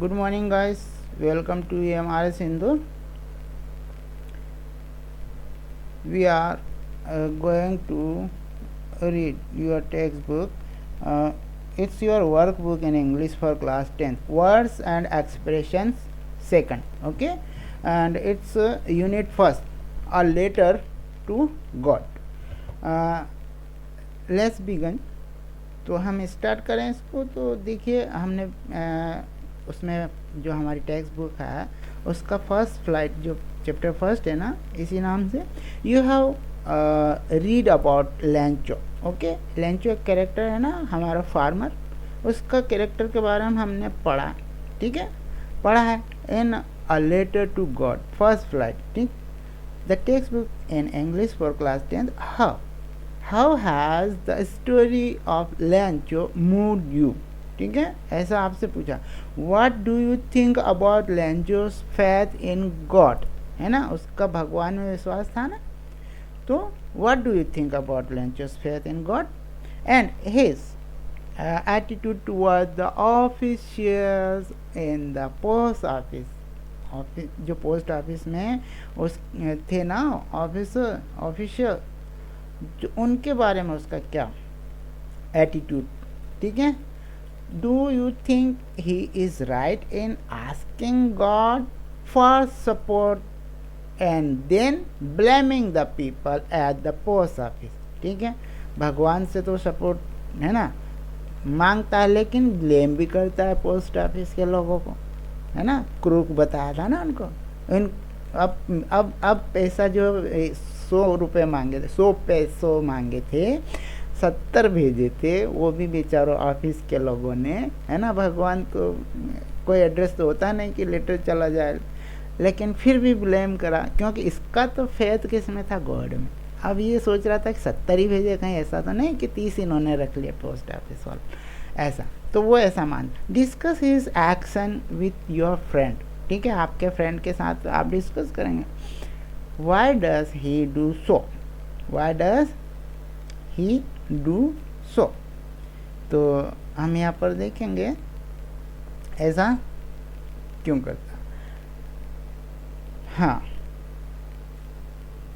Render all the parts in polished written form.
Good morning, guys. Welcome to EMRS Hindu. We are going to read your textbook. Uh, it's your workbook in English for class 10th. Words and expressions second. Okay, and it's unit first. A letter to God. Uh, let's begin. तो हम start करें इसको। तो देखिए हमने उसमें जो हमारी टेक्स्ट बुक है उसका फर्स्ट फ्लाइट जो चैप्टर फर्स्ट है ना, इसी नाम से you have read about Lencho. Okay, Lencho एक कैरेक्टर है ना, हमारा फार्मर, उसका कैरेक्टर के बारे में हमने पढ़ा। ठीक है, पढ़ा है in a letter to God first flight. ठीक, the textbook in English for class 10th। How has the story of Lencho moved you? ठीक है, ऐसा आपसे पूछा। What do you think about Lencho's faith in God? है ना, उसका भगवान में विश्वास था ना। तो what do you think about Lencho's faith in God and his attitude towards the officials in the post office? जो पोस्ट ऑफिस में उस थे ना ऑफिशियल, जो उनके बारे में उसका क्या एटीट्यूड। ठीक है, do you think he is right in asking God for support and then blaming the people at the post office. ठीक है, भगवान से तो सपोर्ट है ना मांगता है, लेकिन ब्लेम भी करता है पोस्ट ऑफिस के लोगों को, है ना। क्रूक बताया था ना उनको। अब पैसा जो 100 रुपये मांगे थे, 100 पैसों मांगे थे, 70 भेजे थे, वो भी बेचारों ऑफिस के लोगों ने, है ना। भगवान को कोई एड्रेस तो होता नहीं कि लेटर चला जाए, लेकिन फिर भी ब्लेम करा, क्योंकि इसका तो फेथ किस में था, गॉड में। अब ये सोच रहा था कि 70 ही भेजे, कहीं ऐसा तो नहीं कि 30 इन्होंने रख लिया पोस्ट ऑफिस वाला, ऐसा। तो वो ऐसा मान। Discuss his action with your friend. ठीक है, आपके फ्रेंड के साथ आप डिस्कस करेंगे। Why does he do so? Why does he do so? तो हम यहाँ पर देखेंगे ऐसा क्यों करता। हाँ,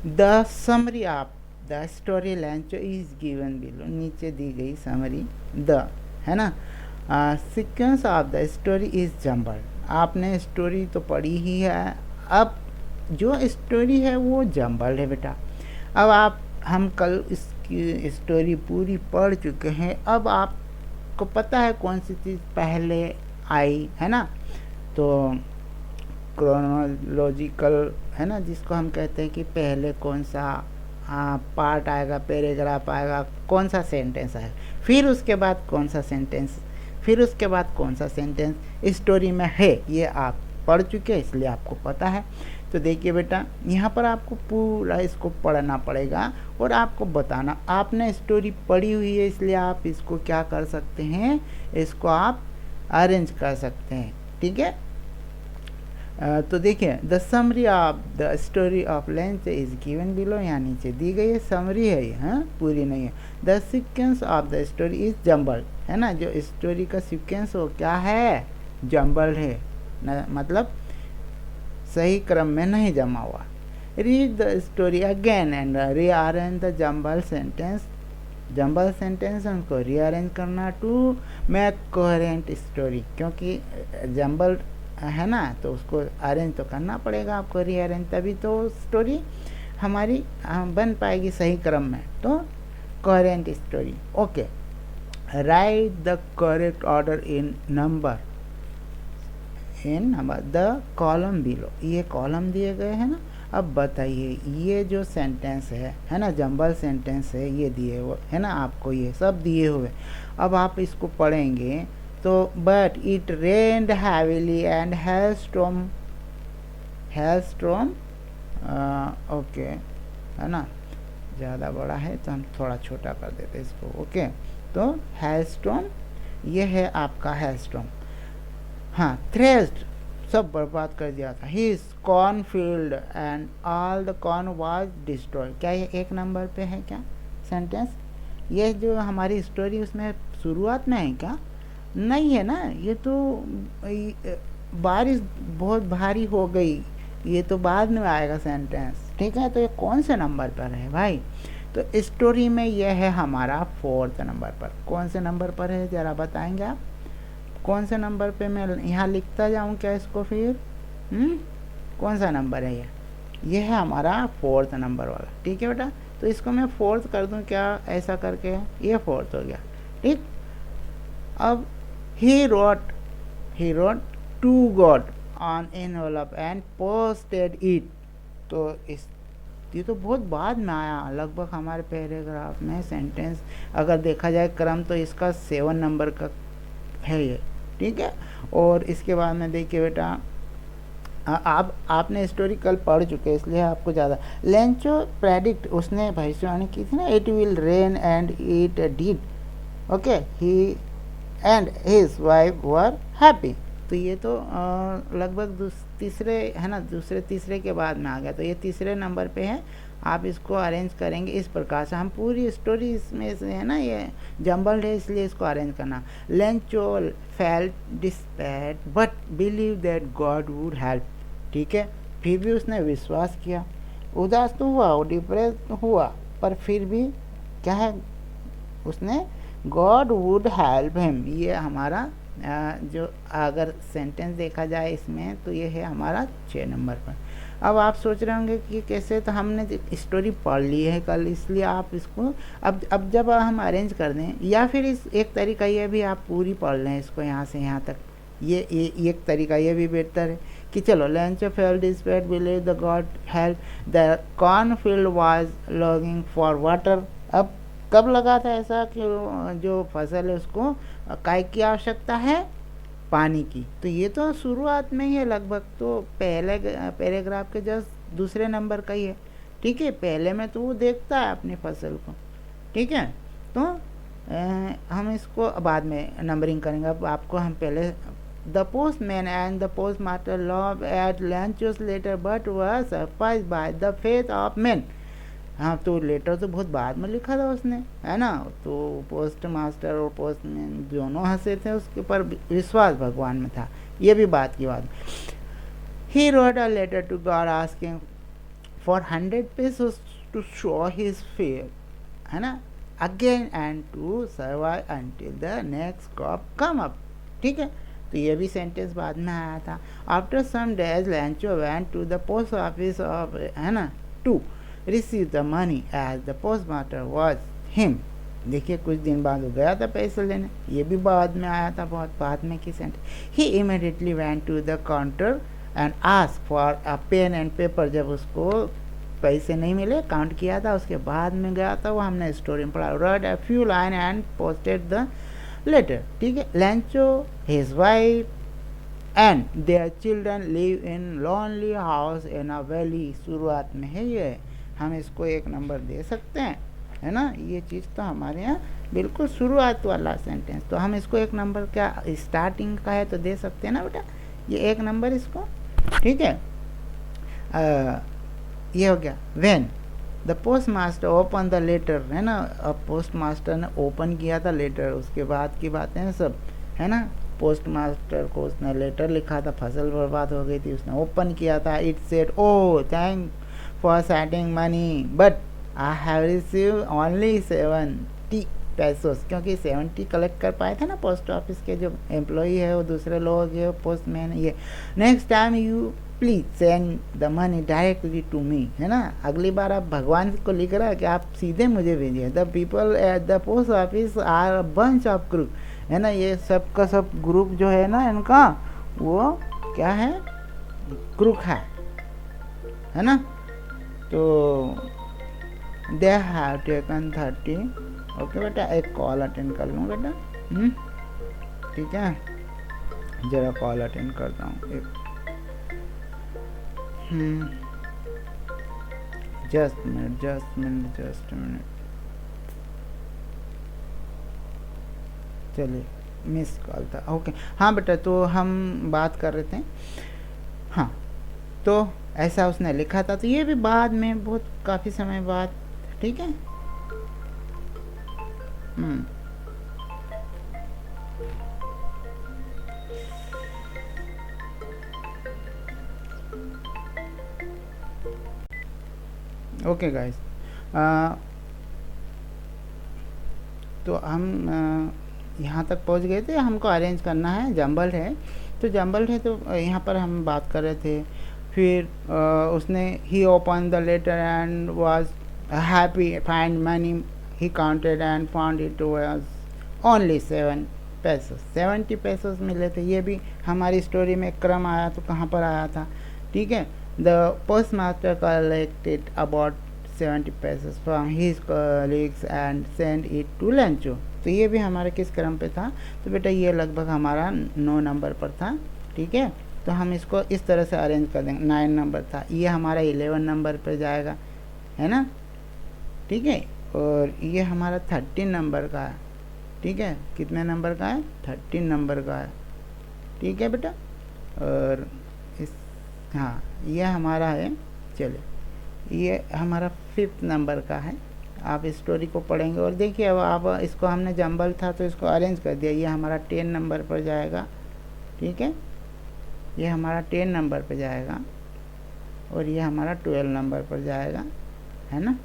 the summary of the story Lencho is given below, नीचे दी गई समरी द, है ना। Sequence of the story is jumbled. आपने स्टोरी तो पढ़ी ही है, अब जो स्टोरी है वो जम्बल्ड है बेटा। अब हम कल इसकी स्टोरी पूरी पढ़ चुके हैं, अब आपको पता है कौन सी चीज़ पहले आई, है ना। तो क्रोनोलॉजिकल, है ना, जिसको हम कहते हैं कि पहले कौन सा पार्ट आएगा, पैराग्राफ आएगा, कौन सा सेंटेंस आएगा, फिर उसके बाद कौन सा सेंटेंस, फिर उसके बाद कौन सा सेंटेंस स्टोरी में है, ये आप पढ़ चुके हैं, इसलिए आपको पता है। तो देखिए बेटा, यहाँ पर आपको पूरा इसको पढ़ना पड़ेगा और आपको बताना। आपने स्टोरी पढ़ी हुई है, इसलिए आप इसको क्या कर सकते हैं, इसको आप अरेंज कर सकते हैं। ठीक है, तो देखिए, the summary of the story of lens is given below, यहाँ नीचे दी गई है, समरी है ये, हाँ, पूरी नहीं है। The sequence of the story is jumbled, है ना, जो स्टोरी का सीक्वेंस वो क्या है, जम्बल्ड है ना, मतलब सही क्रम में नहीं जमा हुआ। Read the story again and rearrange the jumble sentence. Jumble sentence उनको रीअरेंज करना टू मेक कोहेरेंट स्टोरी, क्योंकि जम्बल है ना, तो उसको अरेंज तो करना पड़ेगा आपको, रीअरेंज, तभी तो स्टोरी हमारी बन पाएगी सही क्रम में। तो coherent story. Okay, right the correct order in number the column below. ये कॉलम दिए गए हैं ना। अब बताइए, ये जो सेंटेंस है ना, जम्बल सेंटेंस है, ये दिए हुए है ना, आपको ये सब दिए हुए। अब आप इसको पढ़ेंगे तो, but it rained heavily and hailstorm, okay, है ना, ज़्यादा बड़ा है तो हम थोड़ा छोटा कर देते इसको। ओके, तो हेलस्टॉर्म, ये है आपका हेलस्टॉर्म। हाँ, थ्रेस्ड, सब बर्बाद कर दिया था। His corn field and all the corn was destroy. क्या ये 1 नंबर पे है क्या सेंटेंस? ये जो हमारी स्टोरी उसमें शुरुआत में है क्या? नहीं है ना, ये तो बारिश बहुत भारी हो गई, ये तो बाद में आएगा सेंटेंस, ठीक है। तो ये कौन से नंबर पर है भाई? तो स्टोरी में ये है हमारा 4th नंबर पर। कौन से नंबर पर है ज़रा बताएंगे आप? कौन से नंबर पे? मैं यहाँ लिखता जाऊँ क्या इसको फिर? कौन सा नंबर है ये है हमारा 4th नंबर वाला, ठीक है बेटा। तो इसको मैं 4th कर दूँ क्या, ऐसा करके? ये 4th हो गया, ठीक। अब he wrote to God on envelope and posted it। तो इस ये तो बहुत बाद में आया, लगभग हमारे पैराग्राफ में सेंटेंस अगर देखा जाए क्रम तो इसका 7 नंबर का है ये, ठीक है। और इसके बाद में देखिए बेटा, आपने स्टोरी कल पढ़ चुके हैं इसलिए आपको ज़्यादा। लेंचो प्रेडिक्ट, उसने भविष्यवाणी की थी ना, it will rain and it did, okay. He and his wife were happy. तो ये तो लगभग तीसरे है ना, दूसरे तीसरे के बाद में आ गया, तो ये तीसरे नंबर पे है। आप इसको अरेंज करेंगे इस प्रकार से। हम पूरी स्टोरी इसमें से है ना, ये जम्बल्ड है इसलिए इसको अरेंज करना। Lencho felt despair but believe that God would help, ठीक है। फिर भी उसने विश्वास किया, उदास तो हुआ, डिप्रेस हुआ, पर फिर भी क्या है, उसने गॉड वुड हेल्प हिम। ये हमारा जो अगर सेंटेंस देखा जाए इसमें तो ये है हमारा 6 नंबर पर। अब आप सोच रहे होंगे कि कैसे, तो हमने स्टोरी पढ़ ली है कल, इसलिए आप इसको अब जब हम अरेंज कर दें, या फिर इस एक तरीका ये भी आप पूरी पढ़ लें इसको यहाँ से यहाँ तक, ये एक तरीका ये भी बेहतर है कि चलो Lencho felt despair believe the God help the cornfield was logging for water. अब कब लगा था ऐसा कि जो फसल है उसको काय की आवश्यकता है, पानी की। तो ये तो शुरुआत में ही है लगभग, तो पहले पैराग्राफ के जस्ट दूसरे नंबर का ही है, ठीक है। पहले में तो वो देखता है अपनी फसल को, ठीक है। तो हम इसको बाद में नंबरिंग करेंगे। अब आपको हम पहले the postman and the post master love at Lencho's letter but were surprised by the faith of man. हाँ, तो लेटर तो बहुत बाद में लिखा था उसने, है ना। तो पोस्ट मास्टर और पोस्टमैन दोनों हंसे थे, उसके ऊपर विश्वास भगवान में था, ये भी बात की बात। He wrote a letter to God asking for 100 pesos to show his fair, है ना, again and to survive until the next crop come up, ठीक है। तो ये भी सेंटेंस बाद में आया था। After some days Lencho went to the post office off, है ना, to receive the money as the post master was him. देखिए कुछ दिन बाद वो गया था पैसे लेने, ये भी बाद में आया था, बहुत बाद में की sentence. He immediately went to the counter and ask for a pen and paper. जब उसको पैसे नहीं मिले, काउंट किया था, उसके बाद में गया था, वो हमने स्टोरी में पढ़ा। Wrote a few line and posted the letter, ठीक है। Lencho, his wife and their children live in lonely house in a valley. शुरुआत में है ये, हम इसको 1 नंबर दे सकते हैं, है ना। ये चीज़ तो हमारे यहाँ बिल्कुल शुरुआत वाला सेंटेंस, तो हम इसको 1 नंबर, क्या स्टार्टिंग का है तो दे सकते हैं ना बेटा, ये 1 नंबर इसको, ठीक है। ये हो गया। When the post master open the letter, है ना। अब पोस्ट मास्टर ने ओपन किया था लेटर, उसके बाद की बातें हैं सब, है ना। पोस्ट मास्टर को उसने लेटर लिखा था, फसल बर्बाद हो गई थी, उसने ओपन किया था। It said oh thank for sending money but I have receive only 70 pesos, क्योंकि 70 कलेक्ट कर पाए थे ना पोस्ट ऑफिस के जो एम्प्लॉई है, वो दूसरे लोग है, पोस्टमैन ये। Next time you please send the money directly to me, है ना। अगली बार आप भगवान को लिख रहा है कि आप सीधे मुझे भेजिए। The people at the post office are a bunch of group, है ना। ये सब का सब ग्रुप जो है ना इनका, वो क्या है, क्रूक है ना। तो दे हैव टेकन 30। ओके बेटा, एक कॉल अटेंड कर लूँ बेटा, ठीक है। जरा कॉल अटेंड करता हूँ एक, जस्ट मिनट। चलिए, मिस कॉल था, ओके। हाँ बेटा, तो हम बात कर रहे थे, हाँ, तो ऐसा उसने लिखा था, तो ये भी बाद में बहुत काफ़ी समय बाद, ठीक है। ओके गाइस, तो हम यहाँ तक पहुँच गए थे। हमको अरेंज करना है, जंबल है तो जंबल है, तो यहाँ पर हम बात कर रहे थे। फिर उसने ही open the letter and was happy find money, he counted and found it was only 7 पैसों, 70 पैसों मिले थे। ये भी हमारी स्टोरी में क्रम आया तो कहाँ पर आया था, ठीक है। The post master collected about 70 पैसेस from his colleagues and send it to Lencho. तो ये भी हमारे किस क्रम पे था, तो बेटा ये लगभग हमारा 9 नंबर पर था, ठीक है। तो हम इसको इस तरह से अरेंज कर देंगे। 9 नंबर था, ये हमारा 11 नंबर पर जाएगा, है ना, ठीक है। और ये हमारा 13 नंबर का है, ठीक है। कितने नंबर का है, 13 नंबर का है, ठीक है बेटा। और इस, हाँ ये हमारा है, चलिए ये हमारा 5th नंबर का है। आप इस स्टोरी को पढ़ेंगे और देखिए, अब आप इसको, हमने जंबल था तो इसको अरेंज कर दिया। ये हमारा 10 नंबर पर जाएगा, ठीक है। ये हमारा 10 नंबर पर जाएगा और ये हमारा 12 नंबर पर जाएगा, है ना।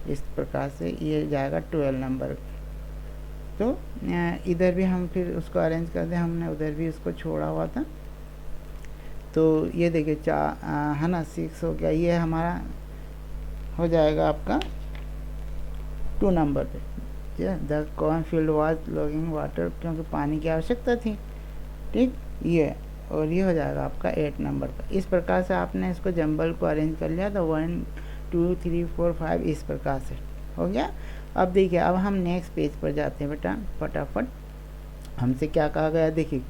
इस प्रकार से ये जाएगा 12 नंबर। तो इधर भी हम फिर उसको अरेंज कर दें, हमने उधर भी उसको छोड़ा हुआ था। तो ये देखिए है ना, 6 हो गया। ये हमारा हो जाएगा आपका 2 नंबर पे। The cornfield was logging water, क्योंकि पानी की आवश्यकता थी, ठीक। ये और ये हो जाएगा आपका 8 नंबर पर। इस प्रकार से आपने इसको जंबल को अरेंज कर लिया। तो 1 2 3 4 5 इस प्रकार से हो गया। अब देखिए, अब हम नेक्स्ट पेज पर जाते हैं बेटा, फटाफट। हमसे क्या कहा गया, देखिए,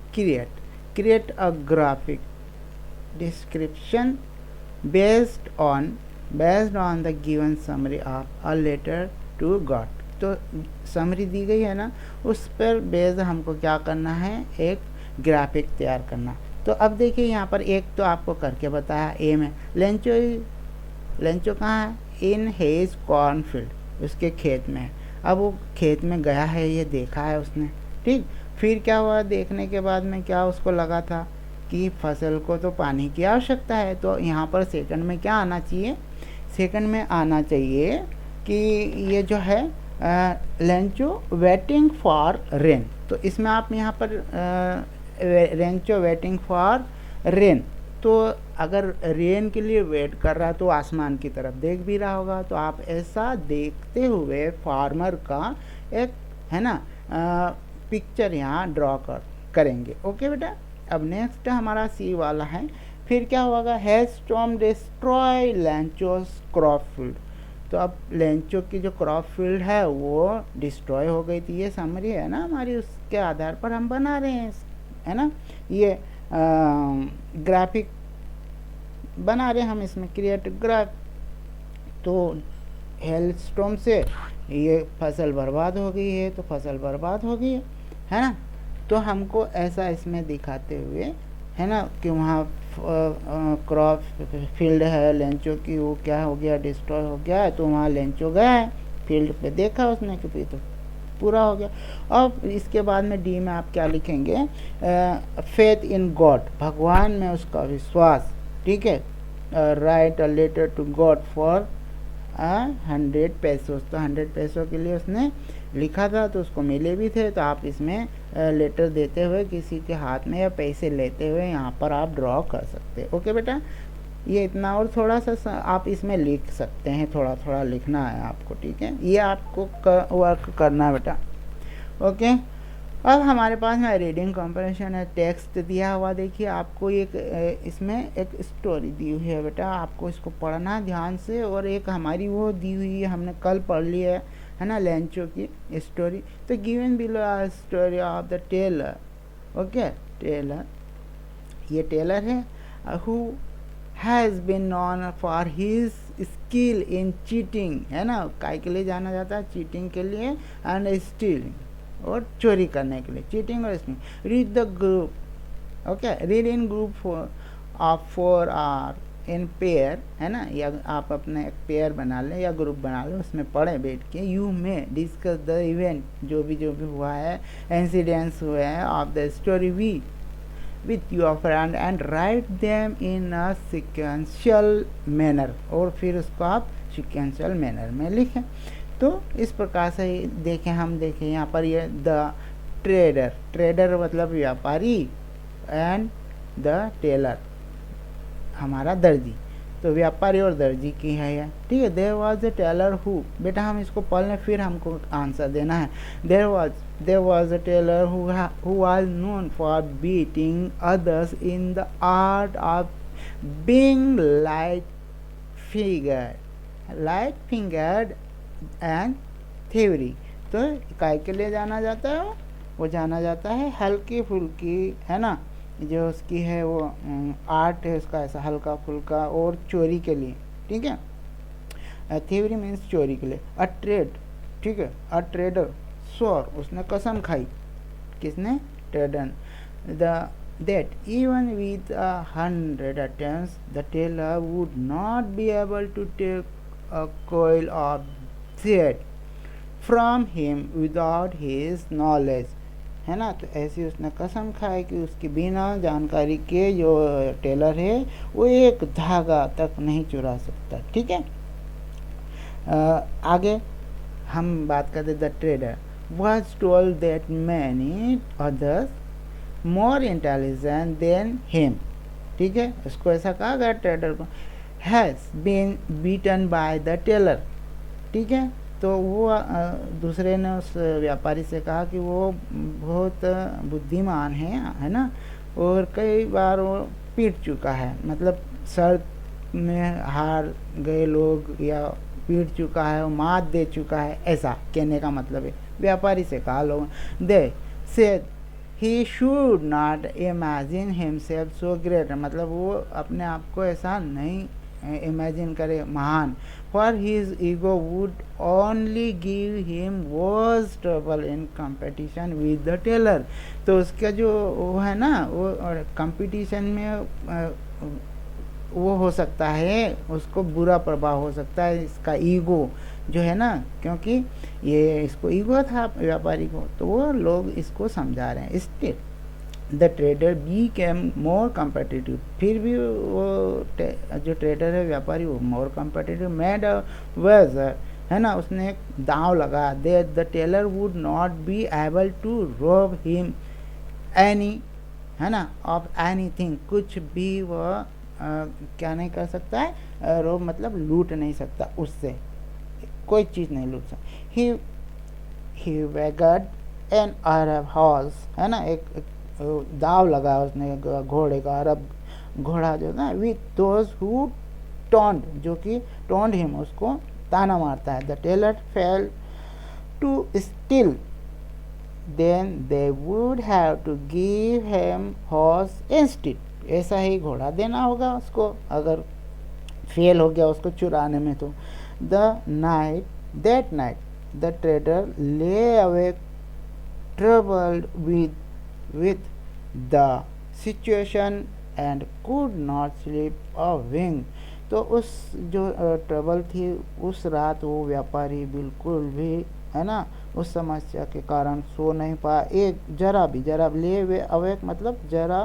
create a graphic description based on the given summary of a letter to God. तो समरी दी गई है ना, उस पर बेस्ड हमको क्या करना है, एक ग्राफिक तैयार करना। तो अब देखिए, यहाँ पर एक तो आपको करके बताया, ए में लेंचो कहाँ है, इन हिज कॉर्नफील्ड, उसके खेत में। अब वो खेत में गया है, ये देखा है उसने, ठीक। फिर क्या हुआ, देखने के बाद में क्या उसको लगा था कि फसल को तो पानी की आवश्यकता है। तो यहाँ पर सेकंड में क्या आना चाहिए, सेकंड में आना चाहिए कि ये जो है लेंचो वेटिंग फॉर रेन। तो इसमें आप यहाँ पर लेंचो वेटिंग फॉर रेन, तो अगर रेन के लिए वेट कर रहा है तो आसमान की तरफ देख भी रहा होगा। तो आप ऐसा देखते हुए फार्मर का एक, है ना, पिक्चर यहाँ ड्रॉ करेंगे। ओके बेटा। अब नेक्स्ट हमारा सी वाला है। फिर क्या होगा, has storm destroy Lencho's crop field. तो अब लेंचो की जो क्रॉप फील्ड है वो डिस्ट्रॉय हो गई थी। ये समरी है ना हमारी, उसके आधार पर हम बना रहे हैं, है ना। ये ग्राफिक बना रहे हम इसमें, क्रिएट ग्राफ। तो हेलस्टॉर्म से ये फसल बर्बाद हो गई है, तो फसल बर्बाद हो गई है ना। तो हमको ऐसा इसमें दिखाते हुए, है ना, कि वहाँ क्रॉप फील्ड है लेंचो की, वो क्या हो गया, डिस्ट्रॉय हो गया है। तो वहाँ लेंचो गया है फील्ड पे, देखा उसने कि तो पूरा हो गया। अब इसके बाद में डी में आप क्या लिखेंगे, फेथ इन गॉड, भगवान में उसका विश्वास, ठीक है। Write a letter to God for 100 पैसों। तो 100 पैसों के लिए उसने लिखा था, तो उसको मिले भी थे। तो आप इसमें लेटर देते हुए किसी के हाथ में या पैसे लेते हुए यहाँ पर आप ड्रॉ कर सकते हैं। ओके बेटा, ये इतना। और थोड़ा सा आप इसमें लिख सकते हैं, थोड़ा थोड़ा लिखना है आपको, ठीक है। ये आपको वर्क करना है बेटा। ओके। अब हमारे पास में रीडिंग कॉम्प्रिहेंशन है, टेक्स्ट दिया हुआ। देखिए आपको एक इसमें एक स्टोरी दी हुई है बेटा, आपको इसको पढ़ना ध्यान से। और एक हमारी वो दी हुई है, हमने कल पढ़ ली है ना, लेंचो की स्टोरी। तो given below a story of the tailor. Okay, tailor, ये टेलर है who has been known for his skill in cheating, है ना। काय के लिए जाना जाता है, चीटिंग के लिए, एंड स्टीलिंग, और चोरी करने के लिए, चीटिंग और stealing. Read the group, okay, read in group of 4 or in pair, है ना। या आप अपने एक पेयर बना लें या ग्रुप बना लें, उसमें पढ़ें बैठ के। यू में डिस्कस द इवेंट, जो भी हुआ है, इंसिडेंट्स हुए हैं of the story with your friend and write them in a sequential manner। और फिर उसको आप सीक्वेंशियल मैनर में लिखें। तो इस प्रकार से हम देखें यहाँ पर ये द ट्रेडर मतलब व्यापारी एंड द टेलर हमारा दर्जी, तो व्यापारी और दर्जी की है यह, ठीक है। There was a tailor who, बेटा हम इसको पढ़ लें फिर हमको आंसर देना है। There was a tailor who was known for beating others in the art of being light fingered and theory. तो काय के लिए जाना जाता है, वो जाना जाता है हल्की फुल्की, है ना, जो उसकी है वो आर्ट है उसका ऐसा हल्का फुल्का, और चोरी के लिए, ठीक है। थ्योरी मीन्स चोरी के लिए। अ ट्रेड, ठीक है, अ ट्रेडर श्योर, उसने कसम खाई, किसने, trader, that even with 100 attempts the tailor would not be able to take a coil of thread from him without his knowledge, है ना। तो ऐसी उसने कसम खाई कि उसकी बिना जानकारी के जो टेलर है वो एक धागा तक नहीं चुरा सकता, ठीक है। आगे हम बात करते, the trader was told that many others more intelligent than him, ठीक है, उसको ऐसा कहा गया ट्रेडर को, has been beaten by the tailor, ठीक है। तो वो दूसरे ने उस व्यापारी से कहा कि वो बहुत बुद्धिमान है ना, और कई बार वो पीट चुका है, मतलब शर्त में हार गए लोग या पीट चुका है, वो मात दे चुका है, ऐसा कहने का मतलब है। व्यापारी से कहा लोगों, they said he should not imagine himself so great, मतलब वो अपने आप को ऐसा नहीं इमेजिन करे महान, for his ego would only give him worse trouble in competition with the tailor. तो उसका जो वो है ना, वो कंपटीशन में वो हो सकता है, उसको बुरा प्रभाव हो सकता है, इसका ईगो जो है ना, क्योंकि ये इसको ईगो था व्यापारी को, तो वो लोग इसको समझा रहे हैं। Still the trader became more competitive, फिर भी वो जो ट्रेडर है व्यापारी वो more competitive, made a wager, है ना, उसने एक दांव लगा, that the tailor would not be able to rob him any, है ना, ऑफ एनीथिंग, कुछ भी वह क्या नहीं कर सकता है, रोब मतलब लूट नहीं सकता, उससे कोई चीज़ नहीं लूट सकता। ही वैगड एन अरब हॉर्स, है ना, एक दाव लगा उसने घोड़े का, अरब घोड़ा जो ना, विथ दोज हु टॉन्ड, जो कि टॉन्ड हिम, उसको ताना मारता है। The tailor fail to steal, then they would have to give him horse instead, ऐसा ही घोड़ा देना होगा उसको अगर फेल हो गया उसको चुराने में। तो दैट नाइट द ट्रेडर ले awake troubled with the situation and could not sleep a wink। तो उस जो ट्रबल थी उस रात वो व्यापारी बिल्कुल भी, है ना, उस समस्या के कारण सो नहीं पाया, एक जरा भी ले अवेक मतलब जरा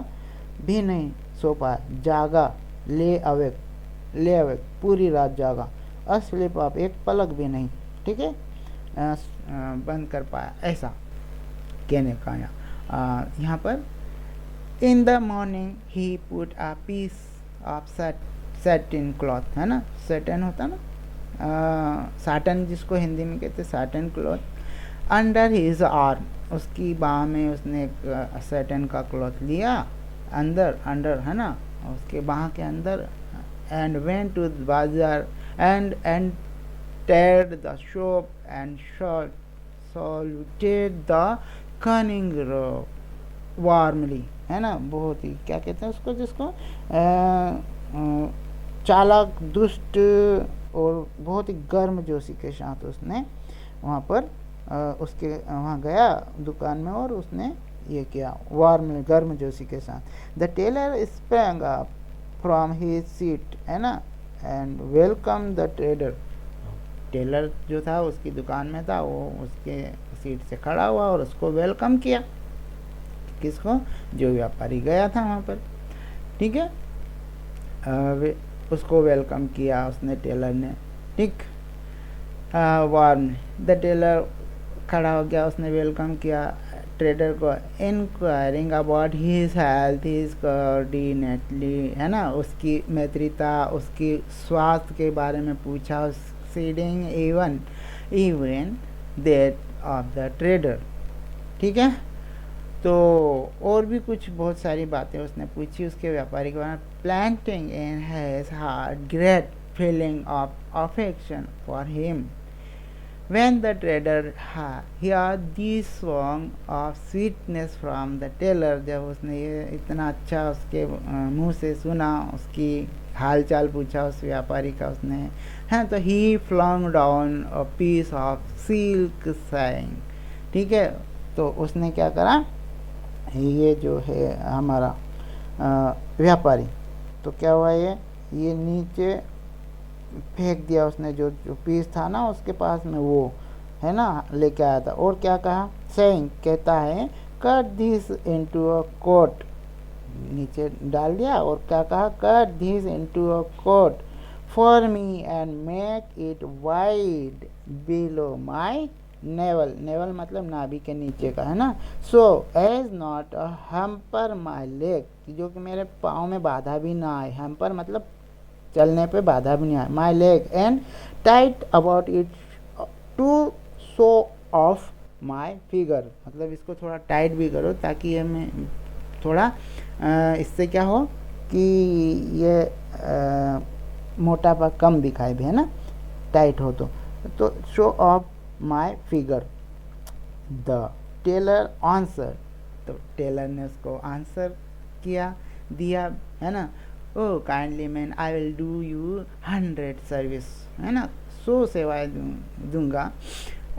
भी नहीं सो पाया, जागा, ले अवेक पूरी रात जागा, अस्लीप आप एक पलक भी नहीं, ठीक है, बंद कर पाया, ऐसा कहने का यहाँ पर। In the morning he put a piece of satin cloth, है ना, सैटिन होता ना, साटन जिसको हिंदी में कहते satin cloth, under his arm, उसकी बाह में उसने एक सैटिन का क्लॉथ लिया, अंडर है ना, उसके बाह के अंदर, and went to bazaar and टेड the shop and saluted the cunning warmly, है ना, बहुत ही क्या कहते हैं उसको, जिसको चालाक, दुष्ट और बहुत ही गर्मजोशी के साथ उसने वहाँ पर उसके वहाँ गया दुकान में और उसने ये किया, वार्मली, गर्मजोशी के साथ। The tailor sprang up from his seat, है ना, and welcome the trader, tailor जो था उसकी दुकान में था, वो उसके सीट से खड़ा हुआ और उसको वेलकम किया, किसको, जो व्यापारी गया था वहाँ पर, ठीक है, उसको वेलकम किया उसने टेलर ने, ठीक। वार्म, द टेलर खड़ा हो गया, उसने वेलकम किया ट्रेडर को, inquiring about his health, his कोऑर्डिनेटली, है ना, उसकी मैत्रिता, उसकी स्वास्थ्य के बारे में पूछा, seeding even even that of the trader. ठीक है, तो और भी कुछ बहुत सारी बातें उसने पूछी उसके व्यापारी के बारे में। Planting in has heart great feeling of affection for him. When the trader heard this song of sweetness from the tailor, जब उसने ये इतना अच्छा उसके मुंह से सुना, उसकी हाल चाल पूछा उस व्यापारी का उसने, हैं, तो he flung down a piece of silk saying, ठीक है, तो उसने क्या करा, ये जो है हमारा व्यापारी, तो क्या हुआ, ये नीचे फेंक दिया उसने, जो पीस था ना उसके पास में, वो है ना लेके आया था, और क्या कहा, सेइंग, कहता है, cut this into a coat, नीचे डाल दिया, और क्या कहा, cut this into a coat for me and make it wide below my navel, navel मतलब नाभि के नीचे का, है ना, so as not a hamper my leg, जो कि मेरे पाँव में बाधा भी ना आए, हैम्पर मतलब चलने पे बाधा भी नहीं आए, my leg, and tight about it to show off my figure, मतलब इसको थोड़ा टाइट भी करो ताकि हमें थोड़ा इससे क्या हो कि ये मोटापा कम दिखाई दे, है ना, टाइट हो तो show off my figure. The tailor answer, तो टेलर ने उसको आंसर दिया, है ना, oh kindly man, I will do you 100 service, है ना, 100 सेवाएं दूंगा,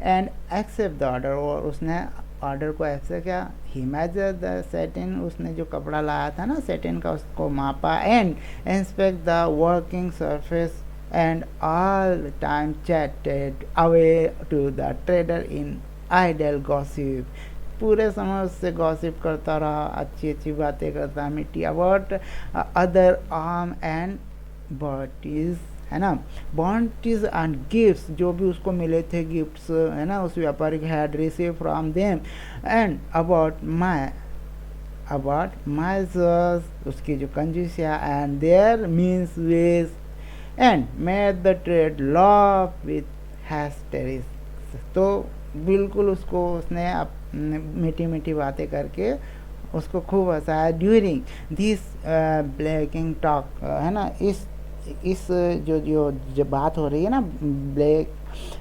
एंड एक्सेप्ट द ऑर्डर, और उसने ऑर्डर को एक्सेप्ट किया। ही मेजर द सेटिन, उसने जो कपड़ा लाया था ना सेटिन का, उसको मापा, and inspect the working surface, and all time chatted away to the trader in idle gossip, पूरे समय उससे गॉसिप करता रहा, अच्छी अच्छी बातें करता, मिट्टी अबाउट अदर आर्म एंड बॉटीज, है ना, बॉन्टीज एंड गिफ्ट्स, जो भी उसको मिले थे गिफ्ट्स, है ना, उस व्यापारी के had receive from them, and about my उसकी जो कंजूसिया, and their means ways, and made the trade laugh with hysterics, तो बिल्कुल उसको उसने मीठी मीठी बातें करके उसको खूब हंसाया। ड्यूरिंग दिस ब्लैकिंग टॉक, है ना, इस जो बात हो रही है ना,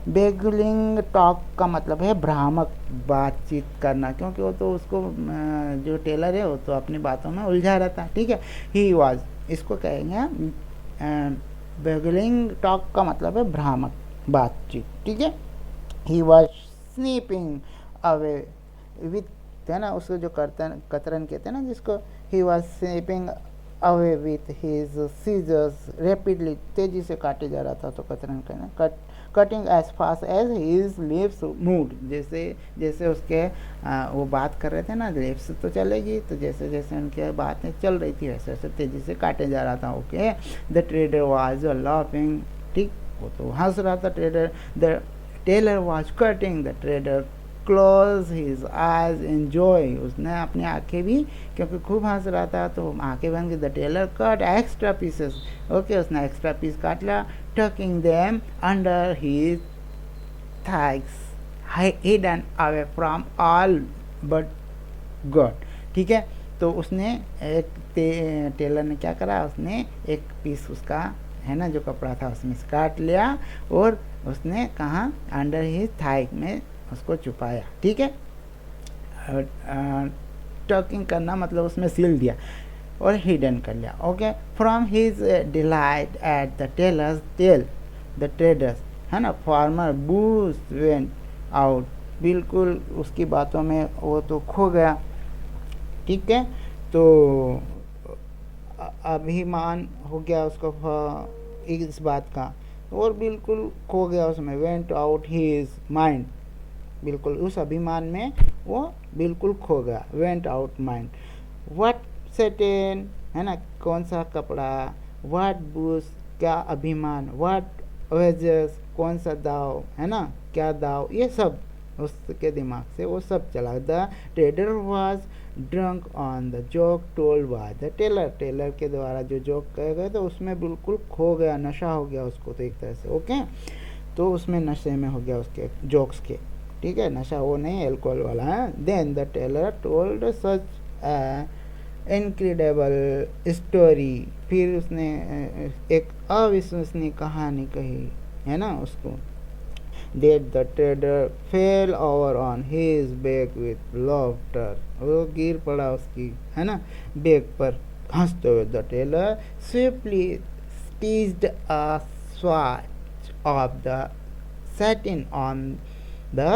बेगलिंग टॉक का मतलब है भ्रामक बातचीत करना, क्योंकि वो तो उसको जो टेलर है वो तो अपनी बातों में उलझा रहता है, ठीक है। ही वॉज, इसको कहेंगे बेगलिंग टॉक का मतलब है भ्रामक बातचीत, ठीक है। He was snipping away with, है ना, उसको जो कतरन कहते हैं ना जिसको, he was snipping away with his scissors rapidly, तेजी से काटे जा रहा था, तो कतरन कहना, cutting as fast as his lips moved, जैसे जैसे उसके वो बात कर रहे थे ना, लिप्स तो चलेगी, तो जैसे जैसे उनके बातें चल रही थी वैसे वैसे तेजी से काटे जा रहा था। Okay, the trader was laughing, ठीक, वो तो हंस रहा था trader. The tailor was cutting, the trader close his eyes in joy, उसने अपनी आंखें भी, क्योंकि खूब हंस रहा था तो आंखें बन गई। The tailor cut extra pieces, okay, उसने एक्स्ट्रा पीस काट लिया, tucking them under his thighs, hidden away from all but God, ठीक है। तो उसने एक टेलर ने क्या करा, उसने एक पीस उसका, है ना, जो कपड़ा था उसमें से काट लिया, और उसने कहाँ, अंडर हिज थाई में उसको छुपाया, ठीक है। टॉकिंग करना मतलब उसमें सील दिया और हिडन कर लिया। Okay, from his delight at the tailor's tale the traders, है ना, फार्मर बूज वेंट आउट, बिल्कुल उसकी बातों में वो तो खो गया, ठीक है। तो अभिमान हो गया उसको इस बात का, और बिल्कुल खो गया उसमें, वेंट आउट हिज माइंड, बिल्कुल उस अभिमान में वो बिल्कुल खो गया, वेंट आउट माइंड। व्हाट सेटेन, है ना, कौन सा कपड़ा, व्हाट बूस, क्या अभिमान, व्हाट वेजस, कौन सा दाव है ना, क्या दाव, ये सब उसके दिमाग से वो सब चला। The trader was drunk on the joke told by the tailor, tailor के द्वारा जो जोक कहे गए तो उसमें बिल्कुल खो गया, नशा हो गया उसको, तो एक तरह से ओके, तो उसमें नशे में हो गया उसके जोक्स के, ठीक है, नशा वो नहीं एल्कोहल वाला है। Then the tailor told such incredible story, फिर उसने एक अविश्वसनीय कहानी कही है ना उसको, that the trader fell over on his back with laughter, वो गिर पड़ा उसकी है ना बैक पर हंसते हुए। The tailor swiftly seized a swatch of the satin on the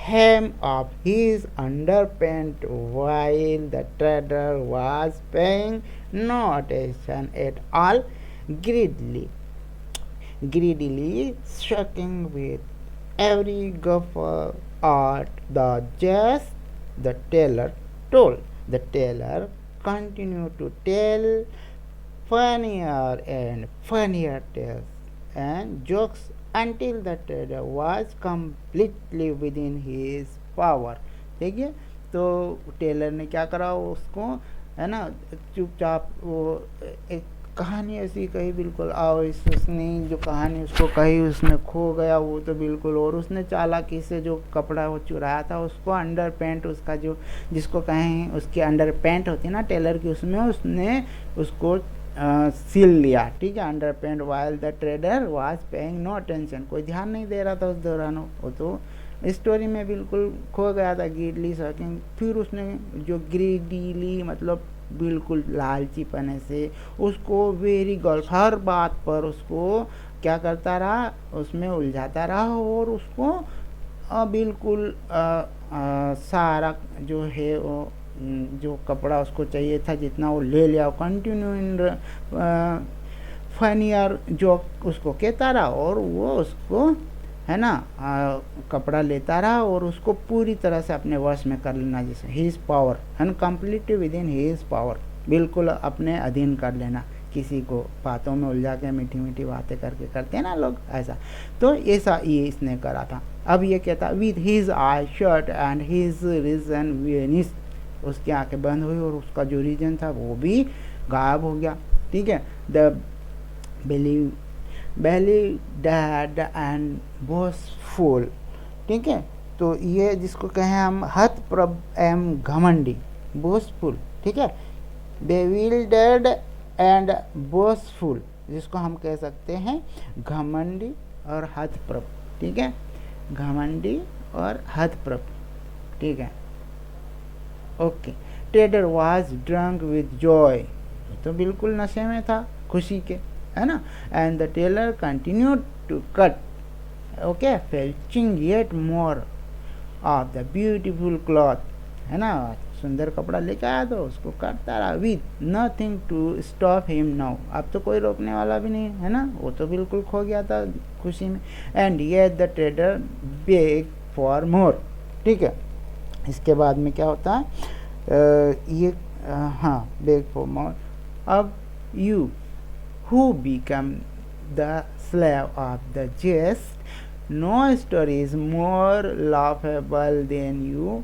hem of his underpant while the trader was paying no attention at all, greedily sucking with every guffaw at the jest the tailor told. The tailor continued to tell funnier and funnier tales and jokes until the trader was completely within his power। देखिए, तो tailor ने क्या करा उसको है ना, चुपचाप वो एक कहानी ऐसी कही बिल्कुल अविश्वसनीय, जो कहानी उसको कही उसमें खो गया वो तो बिल्कुल, और उसने चालाकी से जो कपड़ा वो चुराया था उसको अंडर पैंट उसका जो जिसको कहें उसकी अंडर पैंट होती है ना टेलर की, उसमें उसने उसको सील लिया, ठीक है, under pant. While the trader was paying no attention, कोई ध्यान नहीं दे रहा था उस दौरान, वो तो स्टोरी में बिल्कुल खो गया था। ग्रीडली सर्किंग, फिर उसने जो ग्रीडीली मतलब बिल्कुल लालची पने से उसको वेरी गर्ल्स हर बात पर उसको क्या करता रहा, उसमें उलझाता रहा, और उसको बिल्कुल सारा जो है वो जो कपड़ा उसको चाहिए था जितना वो ले लिया, कंटिन्यू इन फनियर जो उसको कहता रहा, और वो उसको है ना कपड़ा लेता रहा और उसको पूरी तरह से अपने वश में कर लेना, जैसे हिज पावर है ना, completely with in his power, बिल्कुल अपने अधीन कर लेना, किसी को बातों में उलझा के मीठी मीठी बातें करके करते हैं ना लोग ऐसा, तो ऐसा ये इसने करा था। अब ये कहता with his eye shut and his reason vanish, उसकी आंखें बंद हुई और उसका जो रीजन था वो भी गायब हो गया, ठीक है। The belly dead and boastful, ठीक है, तो ये जिसको कहें हम हत प्रभ एम घमंडी, बोस्टफुल, ठीक है, bewildered एंड बोस्टफुल जिसको हम कह सकते हैं घमंडी और हतप्रभ, ठीक है, घमंडी और हतप्रभ, ठीक है, okay. Trader was drunk with joy, तो बिल्कुल नशे में था खुशी के, है ना। And the tailor continued to cut, okay, fetching yet more of the beautiful cloth, है ना, सुंदर कपड़ा लेके आया तो उसको काटता रहा, with nothing to stop him now, अब तो कोई रोकने वाला भी नहीं है ना, वो तो बिल्कुल खो गया था खुशी में। And yet the trader bag for more, ठीक है, इसके बाद में क्या होता है ये हाँ बेग फॉर मोर। अब you who become the slave of the jest, no story is more laughable than you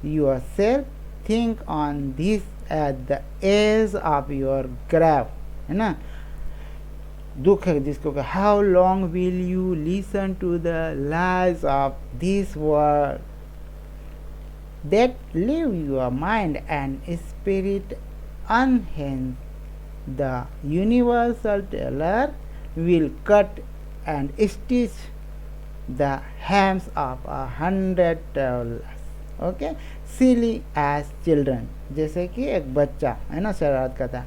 yourself think on this at the edge of your grave, है ना, दुख है जिसको कि how long will you listen to the lies of this world that leave your mind and spirit unhinged? The universal tailor will cut and stitch the hems of 100 tailors, okay, silly as children, जैसे कि एक बच्चा है ना शरारत करता है।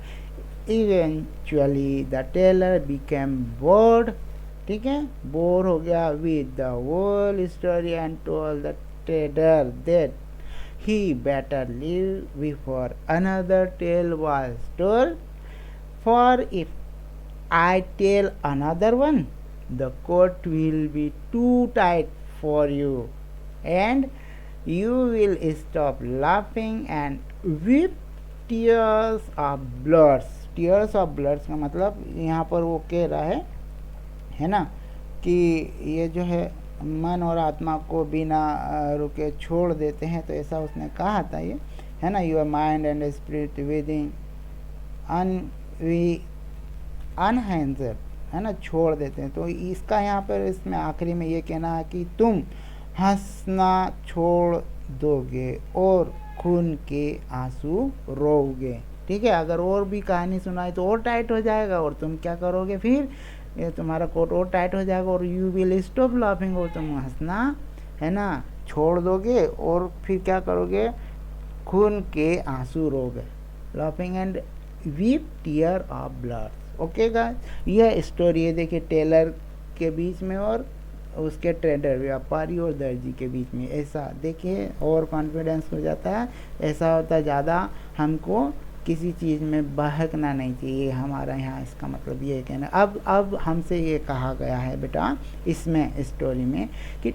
Eventually the tailor became bored, ठीक है, बोर हो गया with the whole story and told the trader that he better leave before another tale was told, for if I tell another one, the coat will be too tight for you and you will stop laughing and weep tears of blood। tears of blood का मतलब यहाँ पर वो कह रहा है ना, कि ये जो है मन और आत्मा को बिना रुके छोड़ देते हैं, तो ऐसा उसने कहा था ये, है ना। Your mind and spirit within enhancer, है ना, छोड़ देते हैं। तो इसका यहाँ पर इसमें आखिरी में ये कहना है कि तुम हंसना छोड़ दोगे और खून के आंसू रोओगे। ठीक है, अगर और भी कहानी सुनाई तो और टाइट हो जाएगा, और तुम क्या करोगे फिर, ये तुम्हारा कोट और टाइट हो जाएगा, और यू विल स्टॉप लाफिंग, और तुम हंसना, है ना, छोड़ दोगे, और फिर क्या करोगे, खून के आंसू रोगे, laughing and weep tear of blood. Okay guys, यह स्टोरी है, देखिए टेलर के बीच में और उसके ट्रेडर, व्यापारी और दर्जी के बीच में। ऐसा देखिए और कॉन्फिडेंस हो जाता है, ऐसा होता है, ज़्यादा हमको किसी चीज़ में बहकना नहीं चाहिए, हमारा यहाँ इसका मतलब ये कहना। अब हमसे ये कहा गया है बेटा इसमें स्टोरी में कि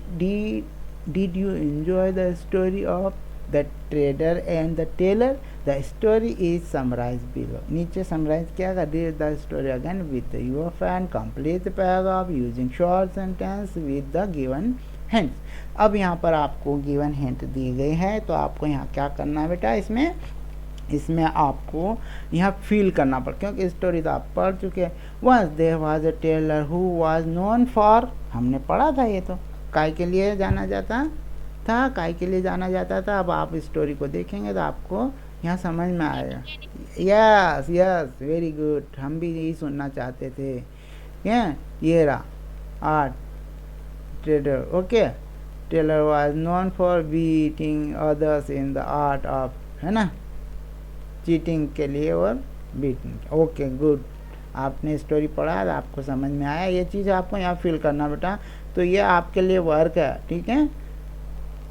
did you enjoy the story of the trader and the tailor, the story is summarise below. नीचे समराइज किया गया, read the story again with your fan, complete the paragraph using short sentence with the given hint. अब यहाँ पर आपको given hint दी गई है, तो आपको यहाँ क्या करना है बेटा, इसमें आपको यहाँ फील करना पड़, क्योंकि स्टोरी तो आप पढ़ चुके हैं। Once there was a tailor who was known for, हमने पढ़ा था ये तो, काय के लिए जाना जाता था, काय के लिए जाना जाता था। अब आप स्टोरी को देखेंगे तो आपको यहाँ समझ में आएगा। यस यस, वेरी गुड, हम भी यही सुनना चाहते थे। ये रहा art trader. Okay, tailor was known for beating others in the art of, है ना, चीटिंग के लिए और बीटिंग। ओके गुड, आपने स्टोरी पढ़ा, आपको समझ में आया, ये चीज़ आपको यहाँ फील करना बेटा। तो ये आपके लिए वर्क है, ठीक है।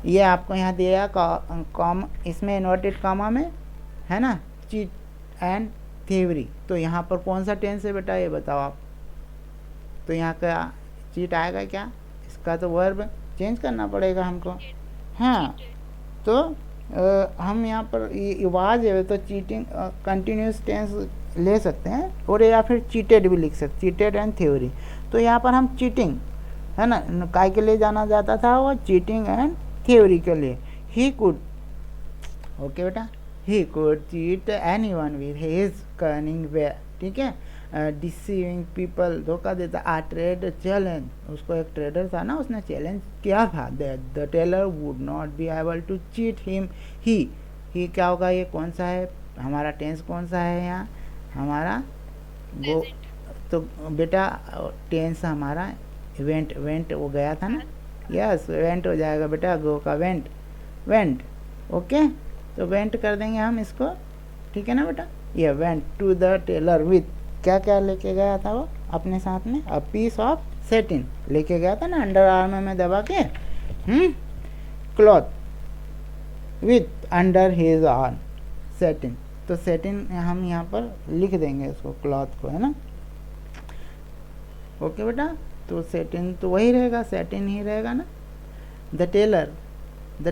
ये आपको यहाँ दिया कॉम, इसमें इन्वर्टेड कॉमा में, है ना, चीट एंड थ्योरी। तो यहाँ पर कौन सा टेंस है बेटा, ये बताओ आप। तो यहाँ का चीट आएगा क्या, इसका तो वर्ब चेंज करना पड़ेगा हमको। हाँ, तो हम यहाँ पर वाज है तो चीटिंग कंटिन्यूस टेंस ले सकते हैं, और या फिर चीटेड भी लिख सकते, चीटेड एंड थ्योरी। तो यहाँ पर हम चीटिंग, है ना, काय के लिए जाना जाता था, वो चीटिंग एंड थ्योरी के लिए। ही कुड, ओके बेटा, he could cheat anyone with his cunning way, ठीक है, डिसीविंग पीपल, धोखा देता। आ ट्रेड चैलेंज, उसको एक ट्रेडर था ना, उसने चैलेंज किया था, that the tailor would not be able to cheat him. ही क्या होगा, ये कौन सा है हमारा टेंस, कौन सा है यहाँ हमारा गो। तो बेटा टेंस हमारा वेंट हो गया था ना, यस वेंट हो जाएगा बेटा, गो का वेंट। ओके, तो वेंट कर देंगे हम इसको, ठीक है ना बेटा। ये went to the tailor with, क्या क्या लेके गया था वो अपने साथ में, अ पीस ऑफ सेटिन लेके गया था ना, अंडर आर्म में दबा के, cloth with under his arm, satin. तो सेटिन हम यहाँ पर लिख देंगे उसको, क्लॉथ को, है ना। ओके बेटा, तो सेटिन तो वही रहेगा, सेटिन ही रहेगा ना। द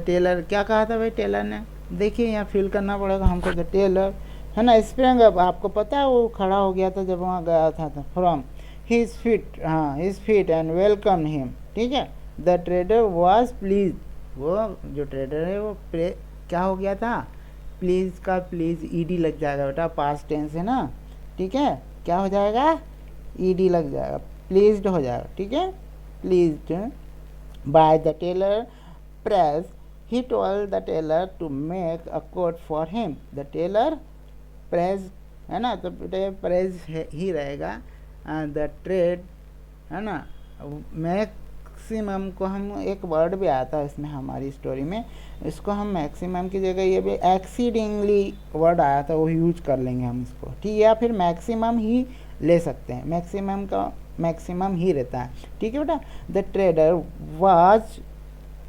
टेलर क्या कहा था भाई टेलर ने, देखिए यहाँ फील करना पड़ेगा हमको। द टेलर, है ना, स्प्रिंग अप, आपको पता है वो खड़ा हो गया था जब वहाँ गया था फ्रॉम हिज फीट, हाँ his feet and welcome him, ठीक है। द ट्रेडर वाज प्लीज, वो जो ट्रेडर है वो क्या हो गया था, प्लीज का प्लीज ईडी लग जाएगा बेटा, पास्ट टेंस है ना, ठीक है, क्या हो जाएगा, ईडी लग जाएगा, प्लीज्ड हो जाएगा, ठीक है। Pleased by the tailor press, he told the tailor to make a coat for him. the tailor press, है ना, तो बेटा प्रेस ही रहेगा। द ट्रेड, है ना, मैक्सिमम को हम, एक वर्ड भी आया था इसमें हमारी स्टोरी में, इसको हम मैक्सिमम की जगह ये भी एक्सीडिंगली वर्ड आया था, वो यूज कर लेंगे हम इसको, ठीक है, या फिर मैक्सिमम ही ले सकते हैं, मैक्सिमम का मैक्सिमम ही रहता है, ठीक है बेटा। द ट्रेडर वाज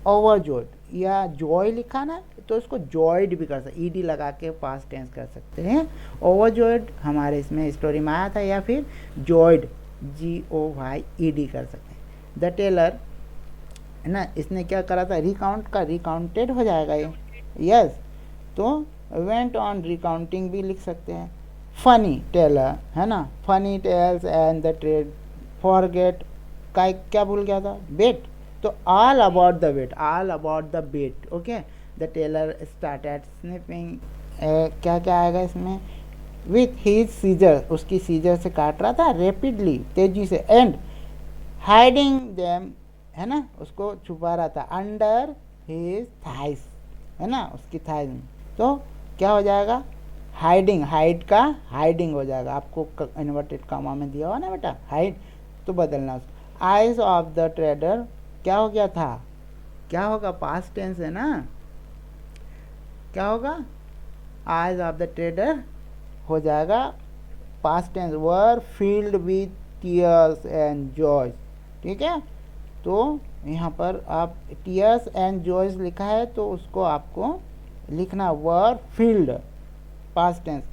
ओवरजॉयड, या जॉय लिखा ना, तो इसको जॉयड भी कर सकते, ईडी लगा के पास्ट टेंस कर सकते हैं। ओवरजॉयड हमारे इसमें स्टोरी में आया था, या फिर जॉयड, GOYED कर सकते हैं। द टेलर, है ना, इसने क्या करा था, रिकाउंट का रिकाउंटेड हो जाएगा ये, यस। तो वेंट ऑन रिकाउंटिंग भी लिख सकते हैं। फनी टेलर, है ना, funny tales and the trade forget क्या भूल गया था? बेट। तो all about the bet, all about the bet. Okay, the tailor started snipping, क्या क्या आएगा इसमें? विथ हिज सीजर, उसकी सीजर से काट रहा था रेपिडली, तेजी से, एंड हाइडिंग देम, है ना, उसको छुपा रहा था, अंडर हिज थाइस, है ना, उसकी थाइस में। तो क्या हो जाएगा? हाइडिंग, हाइड का हाइडिंग हो जाएगा। आपको इन्वर्टेड कामा में दिया हुआ ना बेटा, हाइड, तो बदलना उसको। आइज ऑफ द ट्रेडर क्या हो गया था? क्या होगा? पास्ट टेंस है ना, क्या होगा? आइज ऑफ द ट्रेडर हो जाएगा past tense, were filled with tears and joys. ठीक है, तो यहाँ पर आप टीयर्स एंड जॉयज लिखा है तो उसको आपको लिखना were filled, past tense.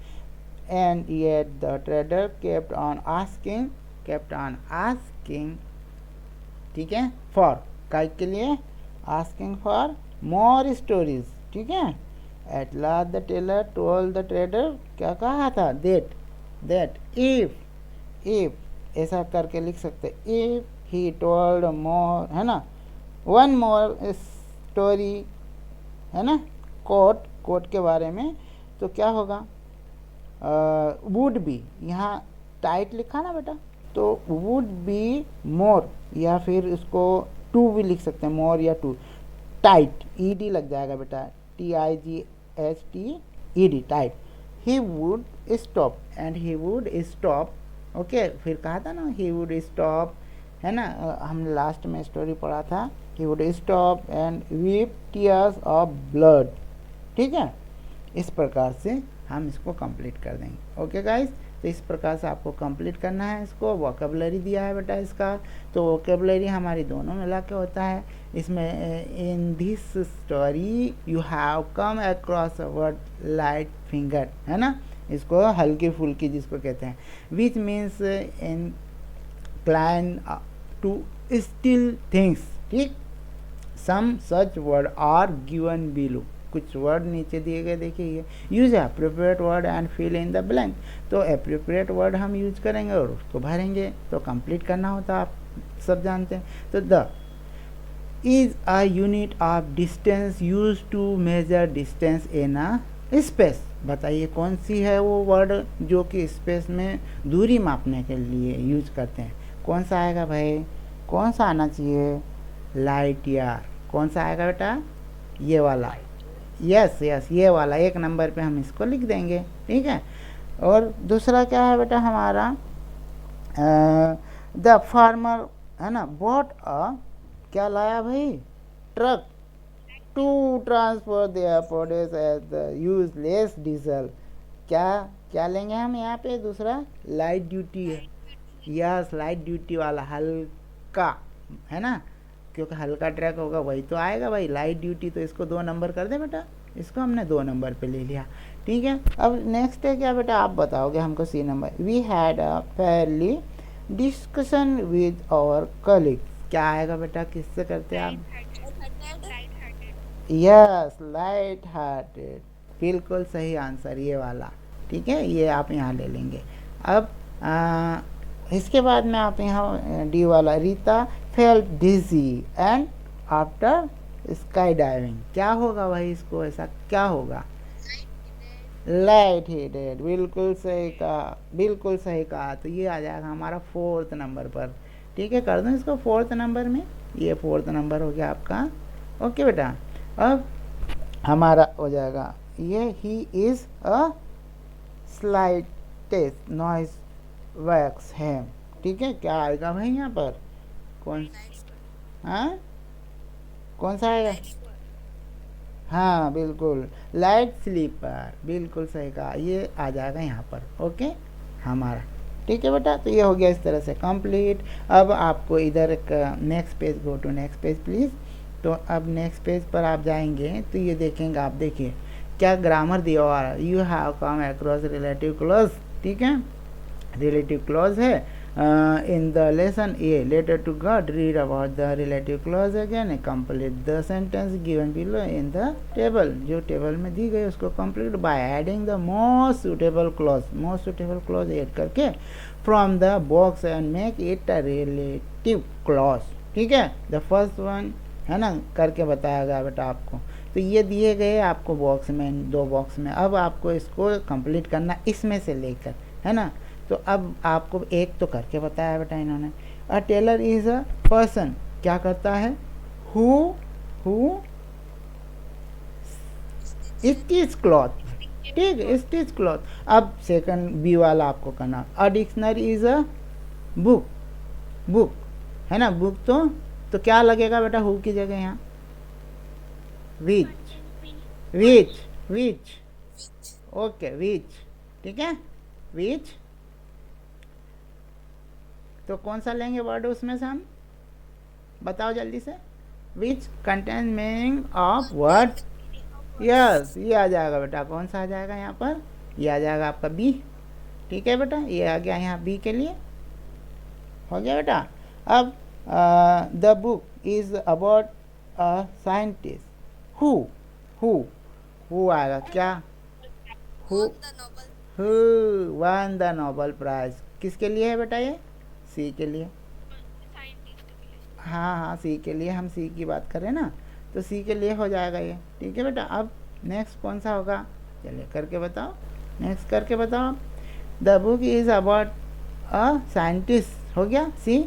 And yet the trader kept on asking, kept on asking, ठीक है, फॉर, काय के लिए? Asking for more stories. ठीक है, at last the tailor told the trader, क्या कहा था? दैट इफ ऐसा करके लिख सकते, इफ ही टोल्ड मोर, है ना, वन मोर स्टोरी, है ना, कोट के बारे में, तो क्या होगा? वुड बी, यहाँ टाइट लिखा ना बेटा, तो वुड बी मोर, या फिर इसको टू भी लिख सकते हैं, मोर या टू, टाइट, ईडी लग जाएगा बेटा, TIGHT, tight. He would stop, and he would stop. Okay, फिर कहा था ना ही वुड स्टॉप, है ना, हमने लास्ट में स्टोरी पढ़ा था, he would stop and weep tears of blood. ठीक है, इस प्रकार से हम इसको कंप्लीट कर देंगे। ओके गाइस, तो इस प्रकार से आपको कंप्लीट करना है इसको। वोकेबलरी दिया है बेटा इसका, तो वोकेबलरी हमारी दोनों मिला के होता है। इसमें in this story you have come across a word light finger, है ना, इसको हल्की फुल्की जिसको कहते हैं, which means inclined to steal things. ठीक, some such word are given below, कुछ वर्ड नीचे दिए गए, देखिए, use appropriate word and fill in the blank. तो एप्रोप्रिएट वर्ड हम यूज करेंगे और उसको भरेंगे, तो कंप्लीट करना होता है, आप सब जानते हैं। तो the is a unit of distance use to measure distance in a space. बताइए कौन सी है वो वर्ड जो कि स्पेस में दूरी मापने के लिए यूज करते हैं? कौन सा आएगा भाई? कौन सा आना चाहिए? Light year. कौन सा आएगा बेटा? ये वाला, यस, ये वाला, एक नंबर पे हम इसको लिख देंगे। ठीक है, और दूसरा क्या है बेटा हमारा? द फार्मर, है ना, बॉट अ, क्या लाया भाई? Truck, to transfer their produce as the use less diesel. क्या लेंगे हम यहाँ पे? दूसरा लाइट ड्यूटी है, यस, लाइट ड्यूटी वाला, हल्का, है ना, क्योंकि हल्का ट्रक होगा वही तो आएगा भाई, लाइट ड्यूटी। तो इसको 2 नंबर कर दे बेटा, इसको हमने 2 नंबर पे ले लिया। ठीक है, अब नेक्स्ट है क्या बेटा? आप बताओगे हमको। C number, we had a fairly discussion with our colleague. क्या आएगा बेटा? किससे करते हैं आप? यस, लाइट हार्टेड, बिल्कुल सही आंसर ये वाला। ठीक है, ये आप यहाँ ले लेंगे। अब इसके बाद में आप यहाँ D वाला, Rita felt dizzy and after sky diving. क्या होगा भाई? इसको ऐसा क्या होगा? लाइट हेडेड, बिल्कुल सही कहा, बिल्कुल सही कहा। तो ये आ जाएगा हमारा 4th नंबर पर। ठीक है, कर दूँ इसको 4th नंबर में, ये 4th नंबर हो गया आपका। ओके बेटा, अब हमारा हो जाएगा ये, he is a slightest noise wax है। ठीक है, क्या आएगा भाई यहाँ पर? हाँ, कौन सा आएगा? हाँ बिल्कुल, लाइट स्लीपर, बिल्कुल सही कहा, ये आ जाएगा यहाँ पर। ओके हमारा, ठीक है बेटा। तो ये हो गया इस तरह से कंप्लीट। अब आपको इधर next page, go to next page please. तो अब नेक्स्ट पेज पर आप जाएंगे तो ये देखेंगे, आप देखिए क्या ग्रामर दिया हुआ है। You have come across relative clause. ठीक है, रिलेटिव क्लॉज है in the lesson A, letter to God, read about the relative clause again and complete the sentence given below in the table. जो table में दी गई उसको complete by adding the most suitable clause add करके from the box and make it a relative clause. ठीक है, the first one है ना, करके बताया गया बेटा आपको। तो ये दिए गए आपको बॉक्स में, 2 बॉक्स में। अब आपको इसको कंप्लीट करना इसमें से लेकर, है ना। तो अब आपको एक तो करके बताया बेटा इन्होंने। A teller is a person, क्या करता है, हु स्टिच क्लॉथ, ठीक, स्टिच क्लॉथ। अब सेकंड बी वाला आपको करना। A dictionary is a book, है ना, बुक। तो क्या लगेगा बेटा हु की जगह यहाँ, विच, ओके, विच, ठीक है, विच। तो कौन सा लेंगे वर्ड उसमें से हम, बताओ जल्दी से। Which contain meaning of word, yes, ये आ जाएगा बेटा। कौन सा आ जाएगा यहाँ पर, ये आ जाएगा आपका बी, ठीक है बेटा, ये आ गया यहाँ बी के लिए, हो गया बेटा। अब the book is about a scientist, who आएगा क्या, who won the Nobel prize, किसके लिए है बेटा, ये सी के लिए, हाँ, सी के लिए, हम सी की बात करें ना, तो सी के लिए हो जाएगा ये, ठीक है बेटा। अब नेक्स्ट कौन सा होगा, चलिए करके बताओ, नेक्स्ट करके बताओ। The book is about a scientist, हो गया C.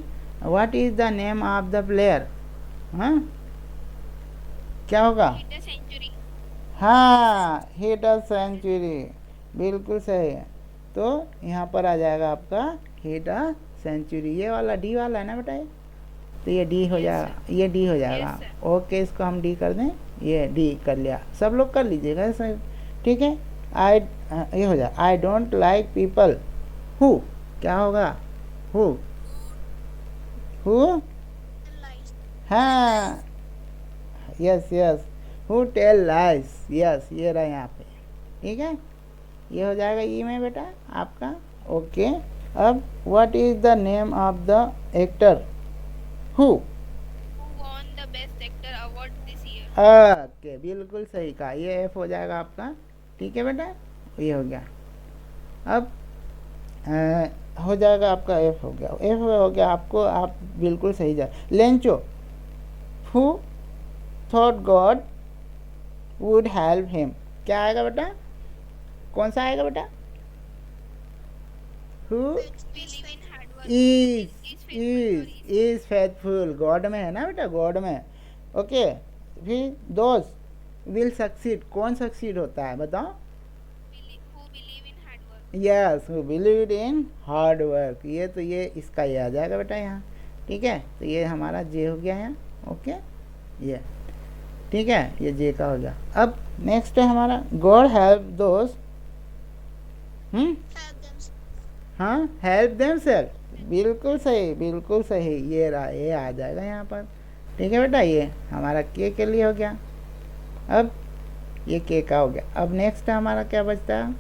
What is the name of the player, हाँ क्या होगा, हाँ, हिट अ सेंचुरी, बिल्कुल सही है। तो यहाँ पर आ जाएगा आपका हिट अ सेंचुरी, ये वाला डी वाला है ना बेटा, ये तो ये डी हो जाएगा, ये डी हो जाएगा। ओके, इसको हम डी कर दें, ये डी कर लिया, सब लोग कर लीजिएगा सर, ठीक है। आई, ये हो जाए, I don't like people who, क्या होगा, हु हाँ, yes, who tell lies, yes, ये रहा यहाँ पे, ठीक है, ये हो जाएगा ई में बेटा आपका, ओके। अब what is the name of the actor who won the best actor award this year? Okay, बिल्कुल सही कहा, ये एफ हो जाएगा आपका, ठीक है बेटा, ये हो गया। अब हो जाएगा आपका एफ हो गया, एफ हो गया आपको, आप बिल्कुल सही जा। Lencho, who thought God would help him, क्या आएगा बेटा, कौन सा आएगा बेटा, who Believe in hard work. Is faithful, God में है ना बेटा, गॉड में, ओके। फिर दोस्त विल सक्सीड, कौन सक्सीड होता है बताओ, Who believe in hard work? Yes, who believe in hard work, ये तो ये इसका ये आ जाएगा बेटा यहाँ, ठीक है। तो ये हमारा जे हो गया यहाँ, ओके, ये ठीक है, ये जे का हो गया। अब नेक्स्ट है हमारा गॉड हेल्प दोस्त, हाँ, हेल्प देमसेल्फ, बिल्कुल सही, ये रहा, ये आ जाएगा यहाँ पर, ठीक है बेटा, ये हमारा के लिए हो गया। अब ये के का हो गया। अब नेक्स्ट हमारा क्या बचता है,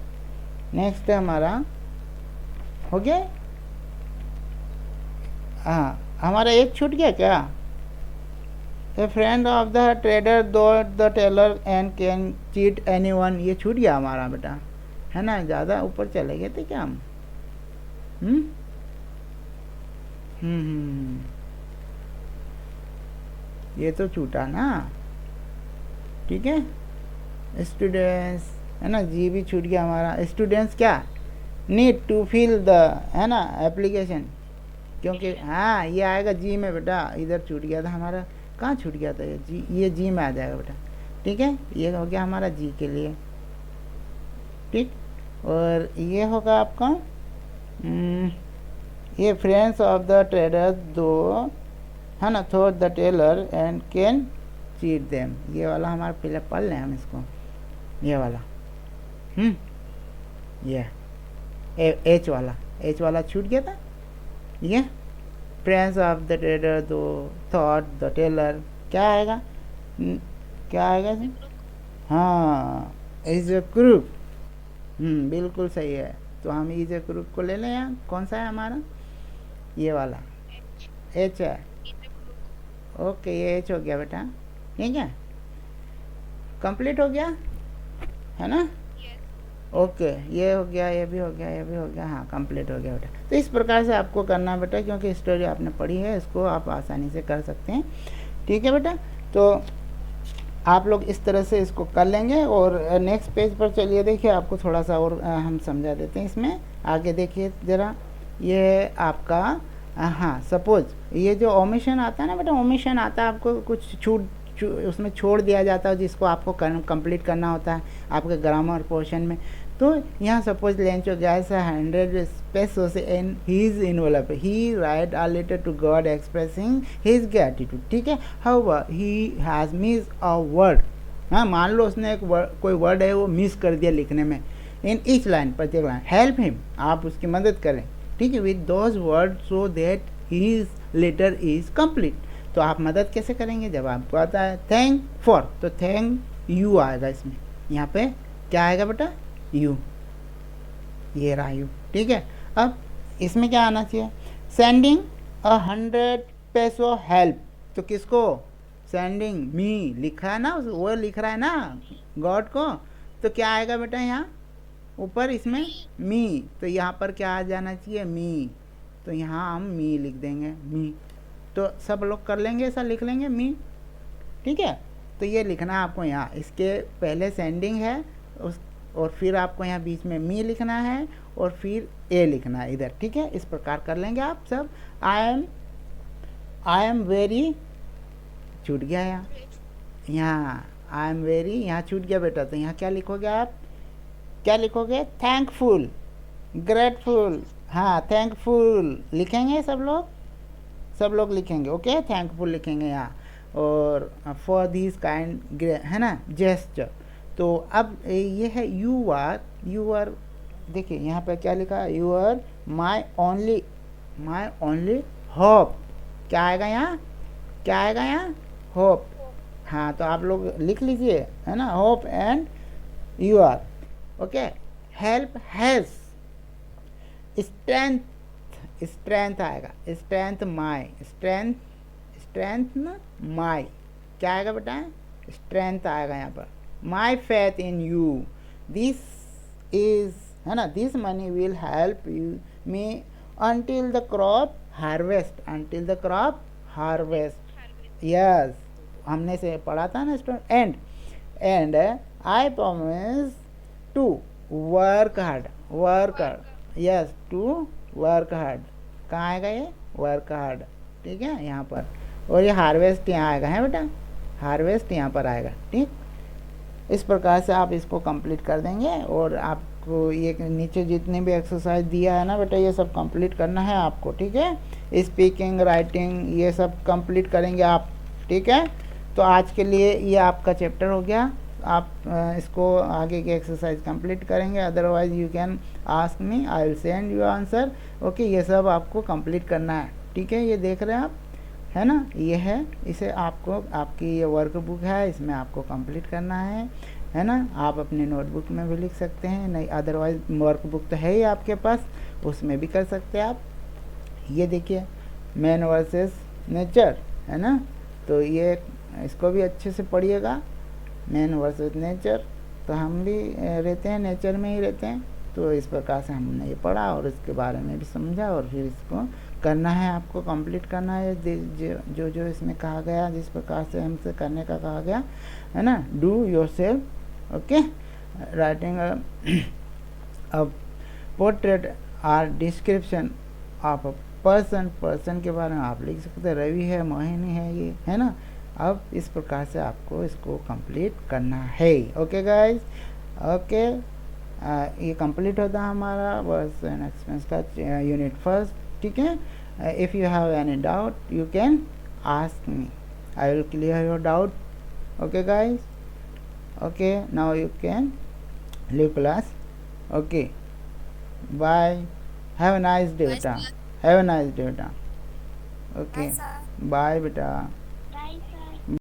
नेक्स्ट हमारा हो गया, हाँ, हमारा एक छूट गया क्या, a friend of the trader to the tailor and can cheat anyone, ये छूट गया हमारा बेटा, है ना, ज़्यादा ऊपर चले गए थे क्या हम, ये तो छूटा ना, ठीक है। स्टूडेंट्स, है ना, जी भी छूट गया हमारा। स्टूडेंट्स क्या, नीड टू फिल द, है ना, एप्लीकेशन, क्योंकि हाँ ये आएगा जी में बेटा, इधर छूट गया था हमारा, कहाँ छूट गया था ये जी, ये जी में आ जाएगा बेटा, ठीक है, ये हो गया हमारा जी के लिए, ठीक। और ये होगा आपका ये फ्रेंड्स ऑफ द ट्रेडर्स दो, है ना, thought the tailor and can cheat them, ये वाला हमारा पहले पढ़ लें हम इसको, ये वाला, ये एच वाला छूट गया था, ये फ्रेंड्स ऑफ द ट्रेडर दो थॉट द टेलर, क्या आएगा, क्या आएगा जी, हाँ, इज ए क्रूक, बिल्कुल सही है। तो हम इज ए क्रूक को ले लें यहाँ, कौन सा है हमारा, ये वाला H एच है, in the book. ओके ये एच हो गया बेटा, ठीक है, कंप्लीट हो गया है ना, Yes. ओके ये हो गया, ये भी हो गया, ये भी हो गया, हाँ कंप्लीट हो गया बेटा। तो इस प्रकार से आपको करना है बेटा, क्योंकि स्टोरी आपने पढ़ी है, इसको आप आसानी से कर सकते हैं, ठीक है बेटा। तो आप लोग इस तरह से इसको कर लेंगे। और नेक्स्ट पेज पर चलिए, देखिए आपको थोड़ा सा और हम समझा देते हैं इसमें, आगे देखिए ज़रा, ये आपका हाँ सपोज ये जो ओमिशन आता है ना बेटा, ओमिशन आता है आपको कुछ उसमें छोड़ दिया जाता है जिसको आपको कंप्लीट करना होता है आपके ग्रामर पोर्शन में। तो यहाँ suppose Lencho gas 100 pesos in his envelope, he write a letter to God expressing his gratitude, ठीक है। However he has missed a word, हाँ मान लो उसने एक कोई वर्ड है वो मिस कर दिया लिखने में, इन ईच लाइन प्रत्येक लाइन, हेल्प हिम, आप उसकी मदद करें, ठीक है, with those word so that his letter is complete. तो आप मदद कैसे करेंगे, जब आपको आता है थैंक फॉर, तो थैंक यू आएगा इसमें, यहाँ पे क्या आएगा बेटा, यू, ये रहा यू, ठीक है। अब इसमें क्या आना चाहिए, सेंडिंग 100 peso हेल्प, तो किसको, सेंडिंग मी लिखा है ना, वो लिख रहा है ना गॉड को, तो क्या आएगा बेटा यहाँ ऊपर इसमें मी, तो यहाँ पर क्या आ जाना चाहिए मी, तो यहाँ हम मी लिख देंगे मी, तो सब लोग कर लेंगे ऐसा, लिख लेंगे मी, ठीक है। तो ये लिखना है आपको यहाँ, इसके पहले सेंडिंग है उस, और फिर आपको यहाँ बीच में मी लिखना है और फिर ए लिखना है इधर, ठीक है। इस प्रकार कर लेंगे आप सब। आई एम वेरी, छूट गया यहाँ आई एम वेरी, यहाँ छूट गया बेटा, तो यहाँ क्या लिखोगे आप, क्या लिखोगे, थैंकफुल, ग्रेटफुल, हाँ थैंकफुल लिखेंगे सब लोग लिखेंगे, ओके थैंकफुल लिखेंगे यहाँ, और फॉर दिस काइंड है ना जेस्चर। तो अब ये है यू आर, देखिए यहाँ पर क्या लिखा है, you are my only hope, क्या आएगा यहाँ, क्या आएगा यहाँ, होप, हाँ तो आप लोग लिख लीजिए है ना, hope and you are, okay. Help has, strength आएगा, स्ट्रेंथ माई, क्या आएगा बेटा, स्ट्रेंथ आएगा यहाँ पर, my faith in you, this is है ना, this money will help you me until the crop harvest, yes हमने से पढ़ा था ना student, and I promise to work hard, yes to work hard, कहाँ आएगा ये, वर्क हार्ड, ठीक है यहाँ पर, और ये हार्वेस्ट यहाँ आएगा है बेटा, हार्वेस्ट यहाँ पर आएगा, ठीक। इस प्रकार से आप इसको कंप्लीट कर देंगे। और आपको ये नीचे जितने भी एक्सरसाइज दिया है ना बेटा, ये सब कंप्लीट करना है आपको, ठीक है। स्पीकिंग, राइटिंग, ये सब कंप्लीट करेंगे आप, ठीक है। तो आज के लिए ये आपका चैप्टर हो गया, आप इसको आगे के एक्सरसाइज कंप्लीट करेंगे, otherwise you can ask me, I will send you answer, okay. ये सब आपको कंप्लीट करना है, ठीक है। ये देख रहे हैं आप, है ना, ये है, इसे आपको, आपकी ये वर्कबुक है, इसमें आपको कंप्लीट करना है ना। आप अपने नोटबुक में भी लिख सकते हैं, नहीं अदरवाइज वर्कबुक तो है ही आपके पास, उसमें भी कर सकते हैं आप। ये देखिए मैन वर्सेस नेचर, है ना, तो ये इसको भी अच्छे से पढ़िएगा, मैन वर्सेस नेचर, तो हम भी रहते हैं नेचर में ही रहते हैं, तो इस प्रकार से हमने ये पढ़ा और इसके बारे में भी समझा, और फिर इसको करना है, आपको कंप्लीट करना है जो जो इसमें कहा गया, जिस प्रकार से हमसे करने का कहा गया है ना, do yourself, okay. Writing a portrait और डिस्क्रिप्शन ऑफ अ पर्सन के बारे में आप लिख सकते हैं, रवि है, मोहिनी है, ये है ना। अब इस प्रकार से आपको इसको कंप्लीट करना है, ओके गाइस, ओके। ये कंप्लीट होता है हमारा वर्ड्स एंड एक्सप्रेशन का यूनिट फर्स्ट, ठीक है। If you have any doubt you can ask me, I will clear your doubt, okay guys, okay. Now you can leave class, okay, bye, have a nice day बेटा, have a nice day बेटा, okay, bye बेटा।